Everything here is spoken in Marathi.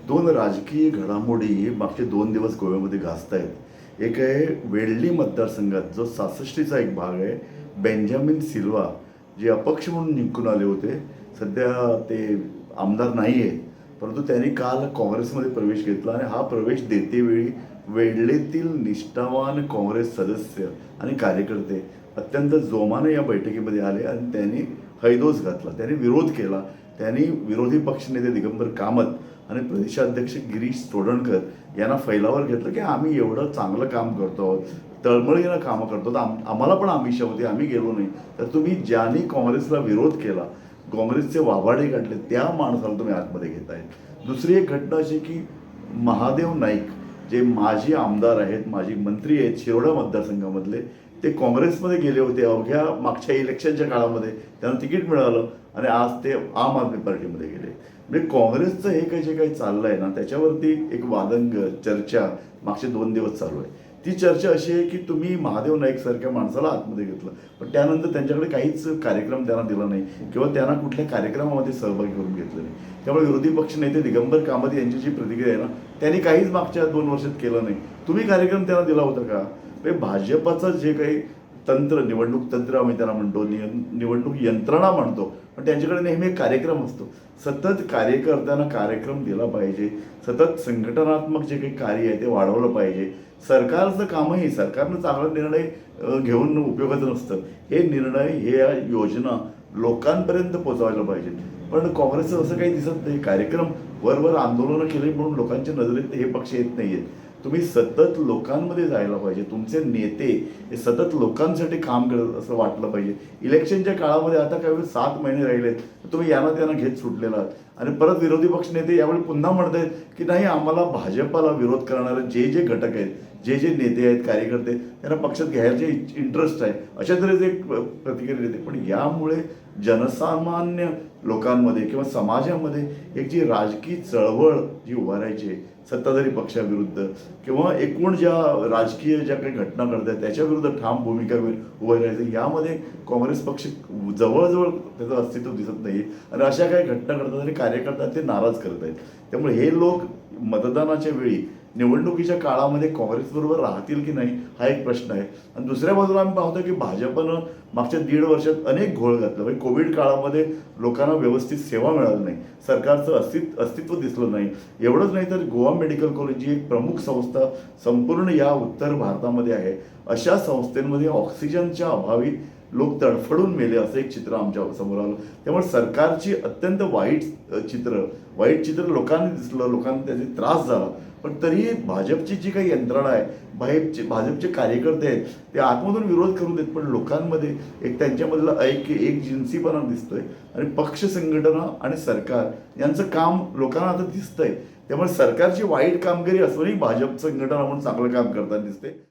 दोन राजकीय घडामोडी मागचे 2 दिवस गोव्यामध्ये गाजतायत. एक आहे वेल्ली मतदारसंघात जो 66चा एक भाग आहे. बेंजामिन सिल्वा जे अपक्ष म्हणून निवडून आले होते, सध्या ते आमदार नाही आहेत, परंतु त्यांनी काल काँग्रेसमध्ये प्रवेश घेतला आणि हा प्रवेश देतेवेळी वेल्लेतील निष्ठावान काँग्रेस सदस्य आणि कार्यकर्ते अत्यंत जोमाने या बैठकीमध्ये आले आणि त्यांनी हैदोस घातला, त्यांनी विरोध केला. त्यांनी विरोधी पक्षनेते दिगंबर कामत आणि प्रदेशाध्यक्ष गिरीश चोडणकर यांना फैलावर घेतलं की आम्ही एवढं चांगलं काम करतो आहोत, तळमळीनं कामं करतो, आम्हाला पण आमिषा होती, आम्ही गेलो नाही. तर तुम्ही ज्यांनी काँग्रेसला विरोध केला, काँग्रेसचे वाभाडे काढले, त्या माणसाला तुम्ही आतमध्ये घेताय. दुसरी एक घटना अशी की महादेव नाईक जे माजी आमदार आहेत, माजी मंत्री आहेत शिरोडा मतदारसंघामधले, ते काँग्रेसमध्ये गेले होते. अवघ्या मागच्या इलेक्शनच्या काळामध्ये त्यांना तिकीट मिळालं आणि आज ते आम आदमी पार्टीमध्ये गेले. म्हणजे काँग्रेसचं हे काही जे काही चाललं आहे ना, त्याच्यावरती एक वादंग चर्चा मागचे 2 दिवस चालू आहे. ती चर्चा अशी आहे की तुम्ही महादेव नाईक सारख्या माणसाला आतमध्ये घेतलं, पण त्यानंतर त्यांच्याकडे काहीच कार्यक्रम त्यांना दिला नाही किंवा त्यांना कुठल्या कार्यक्रमामध्ये सहभागी करून घेतलं नाही. त्यामुळे विरोधी पक्ष नेते दिगंबर कामत यांची जी प्रतिक्रिया आहे ना, त्यांनी काहीच मागच्या 2 वर्षात केलं नाही. तुम्ही कार्यक्रम त्यांना दिला होता का? भाजपाचं जे काही तंत्र, निवडणूक तंत्र आम्ही त्यांना म्हणतो, निवडणूक यंत्रणा म्हणतो, पण त्यांच्याकडे नेहमी एक कार्यक्रम असतो. सतत कार्यकर्त्यांना कार्यक्रम दिला पाहिजे, सतत संघटनात्मक जे काही कार्य आहे ते वाढवलं पाहिजे. सरकारचं कामही, सरकारनं चांगला निर्णय घेऊन उपयोगाचं नसतं. हे निर्णय, हे योजना लोकांपर्यंत पोहोचवायला पाहिजे. पण काँग्रेसचं असं काही दिसत नाही. कार्यक्रम वर आंदोलनं केली म्हणून लोकांच्या नजरेत हे पक्ष येत नाही आहेत. तुम्ही सतत लोकांमध्ये जायला पाहिजे. तुमचे नेते हे सतत लोकांसाठी काम करत असं वाटलं पाहिजे. इलेक्शनच्या काळामध्ये आता काही 7 महिने राहिलेत, तुम्ही यांना त्यांना घेत सुटलेला आहात आणि परत विरोधी पक्ष नेते यावेळी पुन्हा म्हणत आहेत की नाही, आम्हाला भाजपाला विरोध करणारे जे जे घटक आहेत, जे जे नेते आहेत, कार्यकर्ते, त्यांना पक्षात घ्यायचे इंटरेस्ट आहे, अशा तऱ्हेचे एक प्रतिक्रिया देते. पण यामुळे जनसामान्य लोकांमध्ये किंवा समाजामध्ये एक जी राजकीय चळवळ जी उभारायची आहे सत्ताधारी पक्षाविरुद्ध किंवा एकूण ज्या राजकीय ज्या काही घटना घडतात त्याच्याविरुद्ध ठाम भूमिका उभं राहायचं, यामध्ये काँग्रेस पक्ष जवळजवळ त्याचं अस्तित्व दिसत नाही. आणि अशा काही घटना घडतात आणि कार्यकर्ता ते नाराज करत आहेत. त्यामुळे हे लोक मतदानाच्या वेळी, निवडणुकीच्या काळामध्ये काँग्रेसबरोबर राहतील की नाही हा एक प्रश्न आहे. आणि दुसऱ्या बाजूला आम्ही पाहतो की भाजपनं मागच्या 1.5 वर्षात अनेक घोळ घातला. म्हणजे कोविड काळामध्ये लोकांना व्यवस्थित सेवा मिळाली नाही, सरकारचं अस्तित्व दिसलं नाही. एवढंच नाही तर गोवा मेडिकल कॉलेज जी एक प्रमुख संस्था संपूर्ण या उत्तर भारतामध्ये आहे, अशा संस्थेमध्ये ऑक्सिजनच्या अभावी लोक तडफडून मेले असं एक चित्र आमच्या समोर आलं. त्यामुळे सरकारची अत्यंत वाईट चित्र लोकांनी दिसलं, लोकांना त्याचे त्रास झाला. पण तरीही भाजपची जी काही यंत्रणा आहे, भाजपचे कार्यकर्ते आहेत, ते आतमधून विरोध करून देत, पण लोकांमध्ये एक त्यांच्यामधला एक जिन्सीपणा दिसतोय आणि पक्ष, संघटना आणि सरकार यांचं काम लोकांना आता दिसतंय. त्यामुळे सरकारची वाईट कामगिरी असूनही भाजप संघटना म्हणून चांगलं काम करताना दिसते.